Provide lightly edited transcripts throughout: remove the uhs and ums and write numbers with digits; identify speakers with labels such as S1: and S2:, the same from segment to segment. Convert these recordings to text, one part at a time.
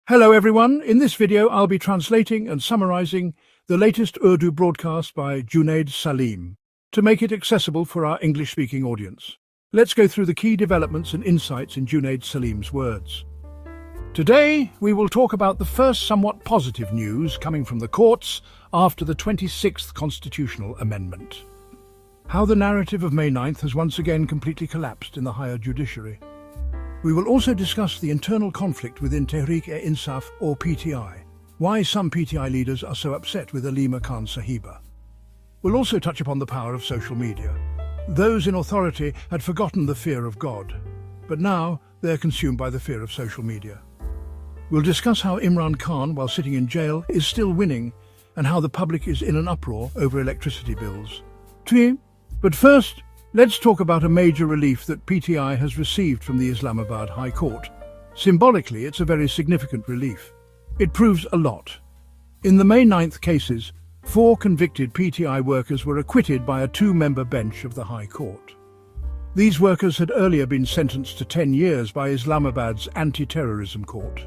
S1: Hello everyone, in this video I'll be translating and summarizing the latest Urdu broadcast by Junaid Saleem to make it accessible for our English-speaking audience. Let's go through the key developments and insights in Junaid Saleem's words. Today we will talk about the first somewhat positive news coming from the courts after the 26th constitutional amendment. How the narrative of May 9th has once again completely collapsed in the higher judiciary. We will also discuss the internal conflict within Tehreek-e-Insaf or PTI, why some PTI leaders are so upset with Alima Khan Sahiba. We'll also touch upon the power of social media. Those in authority had forgotten the fear of God, but now they're consumed by the fear of social media. We'll discuss how Imran Khan, while sitting in jail, is still winning, and how the public is in an uproar over electricity bills. But first, let's talk about a major relief that PTI has received from the Islamabad High Court. Symbolically, it's a very significant relief. It proves a lot. In the May 9th cases, 4 convicted PTI workers were acquitted by a 2-member bench of the High Court. These workers had earlier been sentenced to 10 years by Islamabad's anti-terrorism court.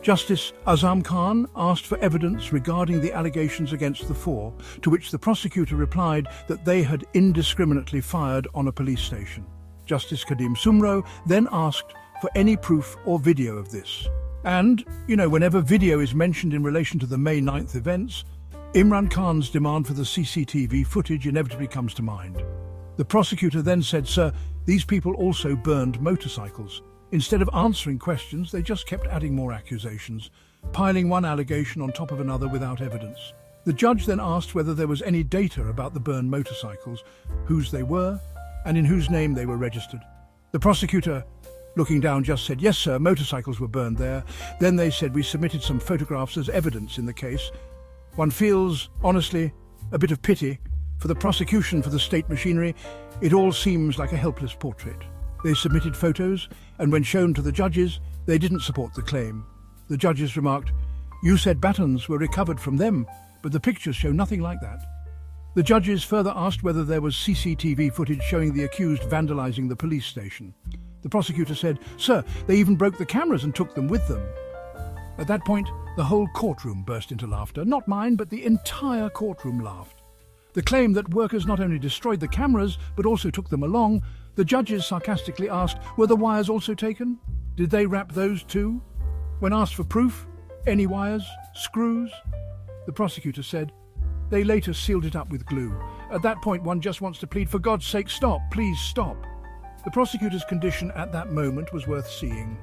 S1: Justice Azam Khan asked for evidence regarding the allegations against the 4, to which the prosecutor replied that they had indiscriminately fired on a police station. Justice Kadim Sumro then asked for any proof or video of this. And, whenever video is mentioned in relation to the May 9th events, Imran Khan's demand for the CCTV footage inevitably comes to mind. The prosecutor then said, "Sir, these people also burned motorcycles." Instead of answering questions, they just kept adding more accusations, piling one allegation on top of another without evidence. The judge then asked whether there was any data about the burned motorcycles, whose they were, and in whose name they were registered. The prosecutor, looking down, just said, "Yes, sir, motorcycles were burned there." Then they said, "We submitted some photographs as evidence in the case." One feels, honestly, a bit of pity for the prosecution, for the state machinery. It all seems like a helpless portrait. They submitted photos, and when shown to the judges, they didn't support the claim. The judges remarked, "You said batons were recovered from them, but the pictures show nothing like that." The judges further asked whether there was CCTV footage showing the accused vandalizing the police station. The prosecutor said, "Sir, they even broke the cameras and took them with them." At that point, the whole courtroom burst into laughter. Not mine, but the entire courtroom laughed. The claim that workers not only destroyed the cameras, but also took them along. The judges sarcastically asked, were the wires also taken? Did they wrap those too? When asked for proof, any wires, screws? The prosecutor said, they later sealed it up with glue. At that point, one just wants to plead, for God's sake, stop, please stop. The prosecutor's condition at that moment was worth seeing.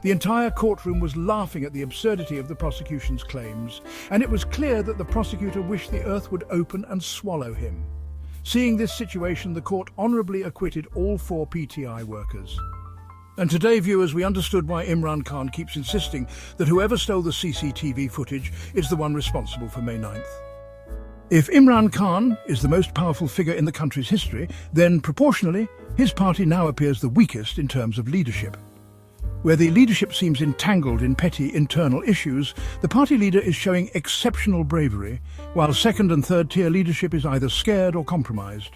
S1: The entire courtroom was laughing at the absurdity of the prosecution's claims, and it was clear that the prosecutor wished the earth would open and swallow him. Seeing this situation, the court honourably acquitted all 4 PTI workers. And today, viewers, we understood why Imran Khan keeps insisting that whoever stole the CCTV footage is the one responsible for May 9th. If Imran Khan is the most powerful figure in the country's history, then proportionally, his party now appears the weakest in terms of leadership. Where the leadership seems entangled in petty internal issues, the party leader is showing exceptional bravery, while second and third tier leadership is either scared or compromised.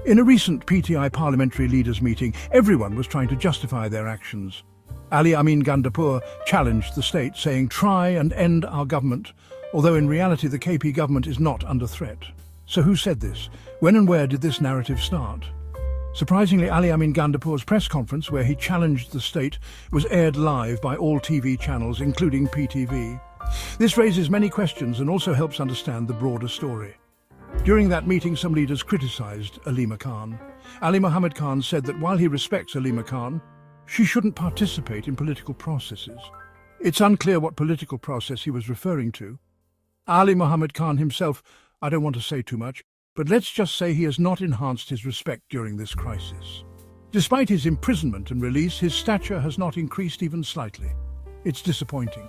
S1: In a recent PTI parliamentary leaders meeting, everyone was trying to justify their actions. Ali Amin Gandapur challenged the state, saying, "Try and end our government," although in reality the KP government is not under threat. So who said this? When and where did this narrative start? Surprisingly, Ali Amin Gandapur's press conference, where he challenged the state, was aired live by all TV channels, including PTV. This raises many questions and also helps understand the broader story. During that meeting, some leaders criticized Alima Khan. Ali Muhammad Khan said that while he respects Alima Khan, she shouldn't participate in political processes. It's unclear what political process he was referring to. Ali Muhammad Khan himself, I don't want to say too much, but let's just say he has not enhanced his respect during this crisis. Despite his imprisonment and release, his stature has not increased even slightly. It's disappointing.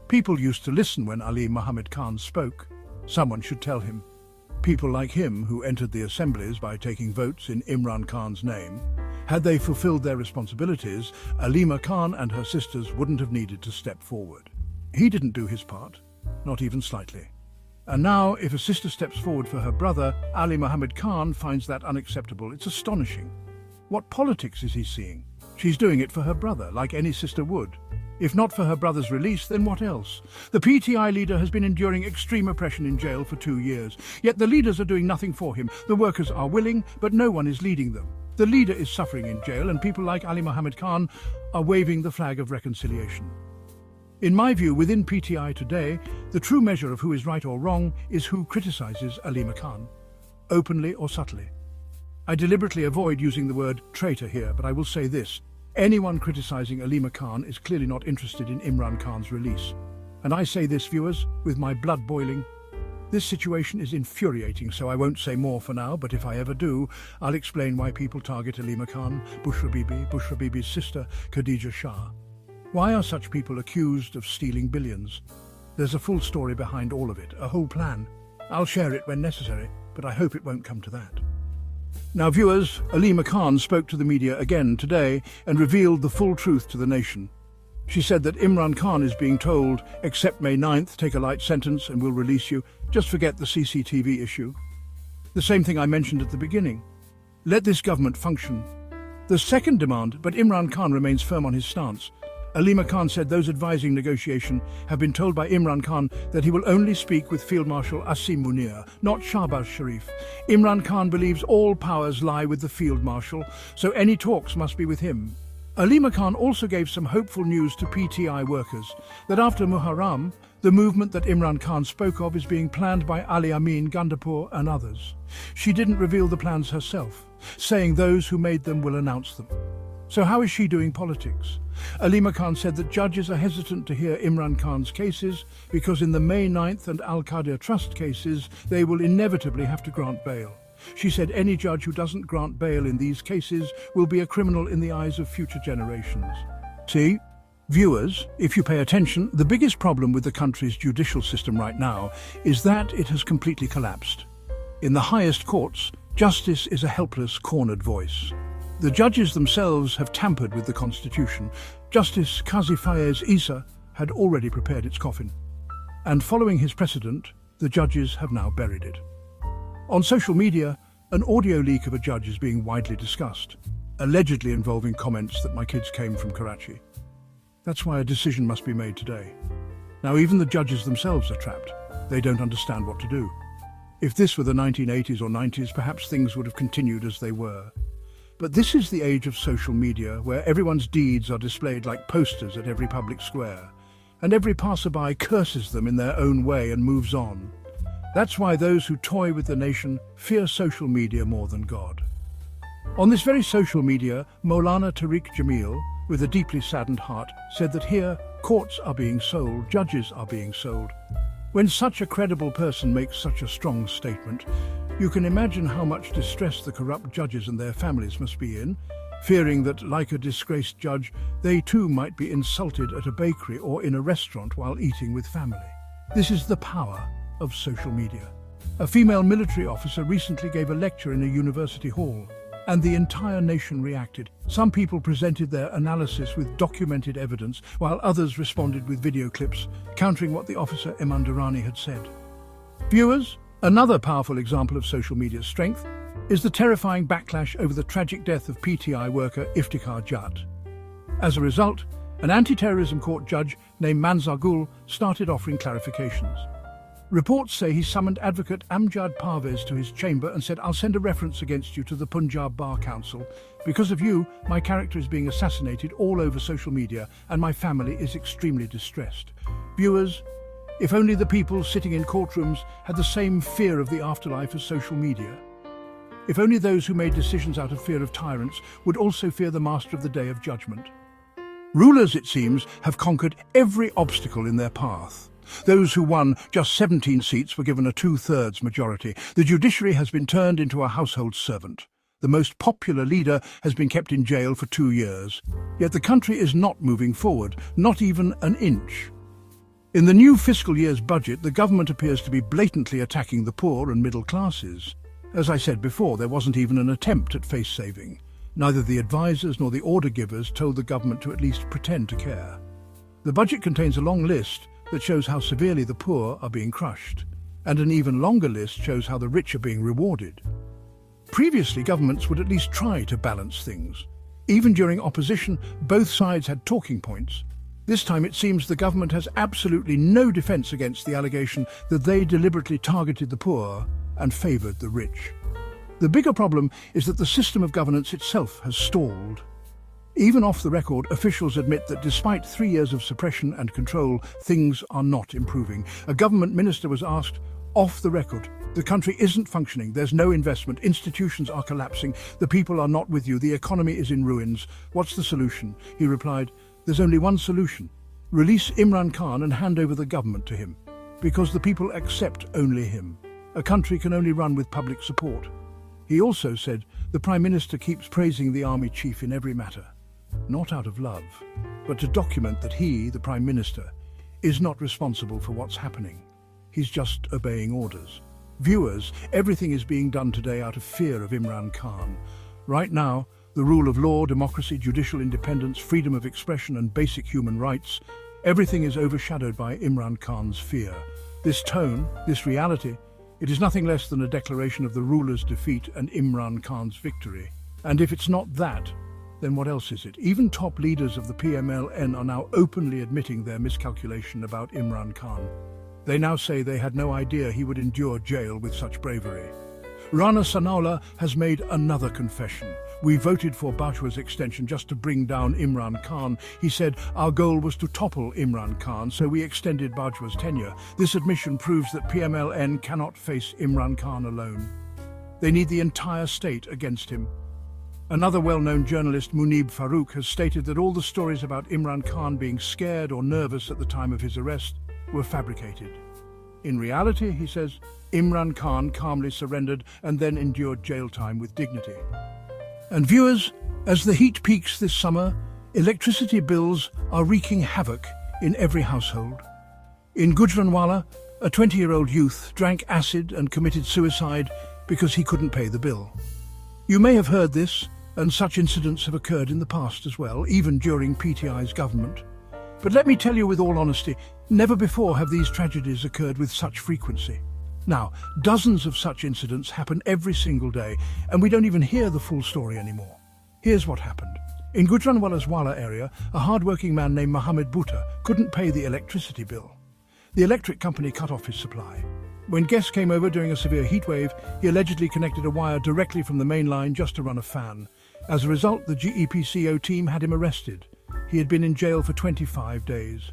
S1: People used to listen when Ali Muhammad Khan spoke. Someone should tell him. People like him, who entered the assemblies by taking votes in Imran Khan's name, had they fulfilled their responsibilities, Alima Khan and her sisters wouldn't have needed to step forward. He didn't do his part, not even slightly. And now, if a sister steps forward for her brother, Ali Muhammad Khan finds that unacceptable. It's astonishing. What politics is he seeing? She's doing it for her brother, like any sister would. If not for her brother's release, then what else? The PTI leader has been enduring extreme oppression in jail for 2 years, yet the leaders are doing nothing for him. The workers are willing, but no one is leading them. The leader is suffering in jail, and people like Ali Mohammed Khan are waving the flag of reconciliation. In my view, within PTI today, the true measure of who is right or wrong is who criticizes Alima Khan, openly or subtly. I deliberately avoid using the word traitor here, but I will say this. Anyone criticizing Alima Khan is clearly not interested in Imran Khan's release. And I say this, viewers, with my blood boiling. This situation is infuriating, so I won't say more for now, but if I ever do, I'll explain why people target Alima Khan, Bushra Bibi's sister, Khadija Shah. Why are such people accused of stealing billions? There's a full story behind all of it, a whole plan. I'll share it when necessary, but I hope it won't come to that. Now viewers, Alima Khan spoke to the media again today and revealed the full truth to the nation. She said that Imran Khan is being told, accept May 9th, take a light sentence and we'll release you. Just forget the CCTV issue. The same thing I mentioned at the beginning. Let this government function. The second demand, but Imran Khan remains firm on his stance. Alima Khan said those advising negotiation have been told by Imran Khan that he will only speak with Field Marshal Asim Munir, not Shahbaz Sharif. Imran Khan believes all powers lie with the Field Marshal, so any talks must be with him. Alima Khan also gave some hopeful news to PTI workers, that after Muharram, the movement that Imran Khan spoke of is being planned by Ali Amin Gandapur and others. She didn't reveal the plans herself, saying those who made them will announce them. So how is she doing politics? Alima Khan said that judges are hesitant to hear Imran Khan's cases because in the May 9th and Al-Qaeda Trust cases, they will inevitably have to grant bail. She said any judge who doesn't grant bail in these cases will be a criminal in the eyes of future generations. See? Viewers, if you pay attention, the biggest problem with the country's judicial system right now is that it has completely collapsed. In the highest courts, justice is a helpless, cornered voice. The judges themselves have tampered with the constitution. Justice Qazi Faiz Isa had already prepared its coffin. And following his precedent, the judges have now buried it. On social media, an audio leak of a judge is being widely discussed, allegedly involving comments that my kids came from Karachi. That's why a decision must be made today. Now even the judges themselves are trapped. They don't understand what to do. If this were the 1980s or 90s, perhaps things would have continued as they were. But this is the age of social media, where everyone's deeds are displayed like posters at every public square, and every passerby curses them in their own way and moves on. That's why those who toy with the nation fear social media more than God. On this very social media, Maulana Tariq Jamil, with a deeply saddened heart, said that here, courts are being sold, judges are being sold. When such a credible person makes such a strong statement, you can imagine how much distress the corrupt judges and their families must be in, fearing that, like a disgraced judge, they too might be insulted at a bakery or in a restaurant while eating with family. This is the power of social media. A female military officer recently gave a lecture in a university hall, and the entire nation reacted. Some people presented their analysis with documented evidence, while others responded with video clips, countering what the officer Iman Durrani had said. Viewers, another powerful example of social media's strength is the terrifying backlash over the tragic death of PTI worker Iftikhar Jat. As a result, an anti-terrorism court judge named Manzar Gul started offering clarifications. Reports say he summoned advocate Amjad Parvez to his chamber and said, "I'll send a reference against you to the Punjab Bar Council. Because of you, my character is being assassinated all over social media and my family is extremely distressed." Viewers, if only the people sitting in courtrooms had the same fear of the afterlife as social media. If only those who made decisions out of fear of tyrants would also fear the master of the day of judgment. Rulers, it seems, have conquered every obstacle in their path. Those who won just 17 seats were given a 2/3 majority. The judiciary has been turned into a household servant. The most popular leader has been kept in jail for 2 years. Yet the country is not moving forward, not even an inch. In the new fiscal year's budget, the government appears to be blatantly attacking the poor and middle classes. As I said before, there wasn't even an attempt at face saving. Neither the advisors nor the order givers told the government to at least pretend to care. The budget contains a long list that shows how severely the poor are being crushed, and an even longer list shows how the rich are being rewarded. Previously, governments would at least try to balance things. Even during opposition, both sides had talking points. This time it seems the government has absolutely no defense against the allegation that they deliberately targeted the poor and favored the rich. The bigger problem is that the system of governance itself has stalled. Even off the record, officials admit that despite 3 years of suppression and control, things are not improving. A government minister was asked, off the record, the country isn't functioning, there's no investment, institutions are collapsing, the people are not with you, the economy is in ruins. What's the solution? He replied, there's only one solution. Release Imran Khan and hand over the government to him. Because the people accept only him. A country can only run with public support. He also said the Prime Minister keeps praising the army chief in every matter. Not out of love, but to document that he, the Prime Minister, is not responsible for what's happening. He's just obeying orders. Viewers, everything is being done today out of fear of Imran Khan. Right now, the rule of law, democracy, judicial independence, freedom of expression and basic human rights, everything is overshadowed by Imran Khan's fear. This tone, this reality, it is nothing less than a declaration of the ruler's defeat and Imran Khan's victory. And if it's not that, then what else is it? Even top leaders of the PMLN are now openly admitting their miscalculation about Imran Khan. They now say they had no idea he would endure jail with such bravery. Rana Sanaullah has made another confession. We voted for Bajwa's extension just to bring down Imran Khan. He said, our goal was to topple Imran Khan, so we extended Bajwa's tenure. This admission proves that PMLN cannot face Imran Khan alone. They need the entire state against him. Another well-known journalist, Moeed Farouk, has stated that all the stories about Imran Khan being scared or nervous at the time of his arrest were fabricated. In reality, he says, Imran Khan calmly surrendered and then endured jail time with dignity. And viewers, as the heat peaks this summer, electricity bills are wreaking havoc in every household. In Gujranwala, a 20-year-old youth drank acid and committed suicide because he couldn't pay the bill. You may have heard this, and such incidents have occurred in the past as well, even during PTI's government. But let me tell you with all honesty, never before have these tragedies occurred with such frequency. Now, dozens of such incidents happen every single day, and we don't even hear the full story anymore. Here's what happened. In Gujranwala's Wala area, a hard-working man named Mohammed Bhutta couldn't pay the electricity bill. The electric company cut off his supply. When guests came over during a severe heatwave, he allegedly connected a wire directly from the main line just to run a fan. As a result, the GEPCO team had him arrested. He had been in jail for 25 days.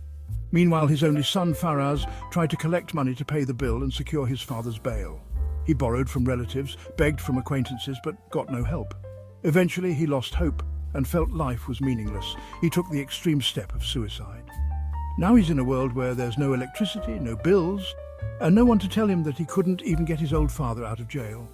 S1: Meanwhile, his only son, Faraz, tried to collect money to pay the bill and secure his father's bail. He borrowed from relatives, begged from acquaintances, but got no help. Eventually, he lost hope and felt life was meaningless. He took the extreme step of suicide. Now he's in a world where there's no electricity, no bills, and no one to tell him that he couldn't even get his old father out of jail.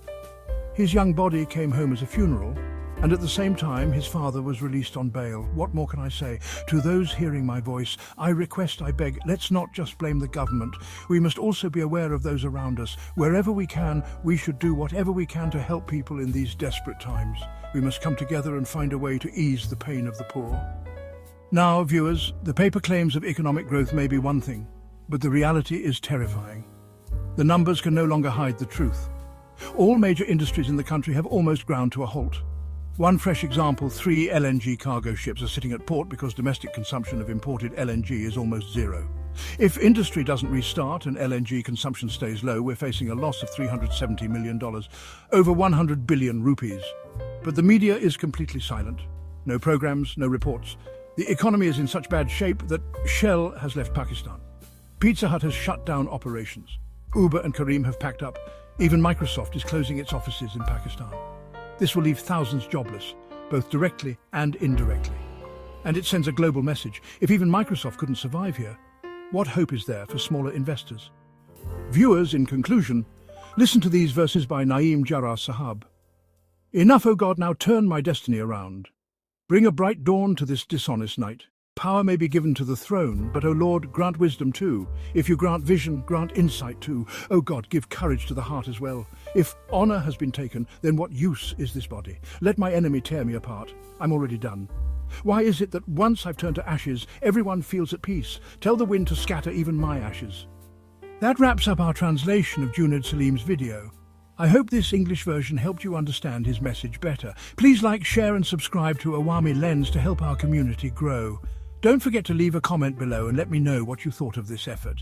S1: His young body came home as a funeral, and at the same time his father was released on bail. What more can I say? To those hearing my voice, I request, I beg, let's not just blame the government. We must also be aware of those around us. Wherever we can, we should do whatever we can to help people in these desperate times. We must come together and find a way to ease the pain of the poor. Now, viewers, the paper claims of economic growth may be one thing, but the reality is terrifying. The numbers can no longer hide the truth. All major industries in the country have almost ground to a halt. One fresh example, 3 LNG cargo ships are sitting at port because domestic consumption of imported LNG is almost zero. If industry doesn't restart and LNG consumption stays low, we're facing a loss of $370 million, over 100 billion rupees. But the media is completely silent. No programs, no reports. The economy is in such bad shape that Shell has left Pakistan. Pizza Hut has shut down operations. Uber and Careem have packed up. Even Microsoft is closing its offices in Pakistan. This will leave thousands jobless, both directly and indirectly. And it sends a global message. If even Microsoft couldn't survive here, what hope is there for smaller investors? Viewers, in conclusion, listen to these verses by Naeem Jarrah Sahab. Enough, O God, now turn my destiny around. Bring a bright dawn to this dishonest night. Power may be given to the throne, but, O Lord, grant wisdom too. If you grant vision, grant insight too. O God, give courage to the heart as well. If honor has been taken, then what use is this body? Let my enemy tear me apart. I'm already done. Why is it that once I've turned to ashes, everyone feels at peace? Tell the wind to scatter even my ashes. That wraps up our translation of Junaid Saleem's video. I hope this English version helped you understand his message better. Please like, share and subscribe to Awami Lens to help our community grow. Don't forget to leave a comment below and let me know what you thought of this effort.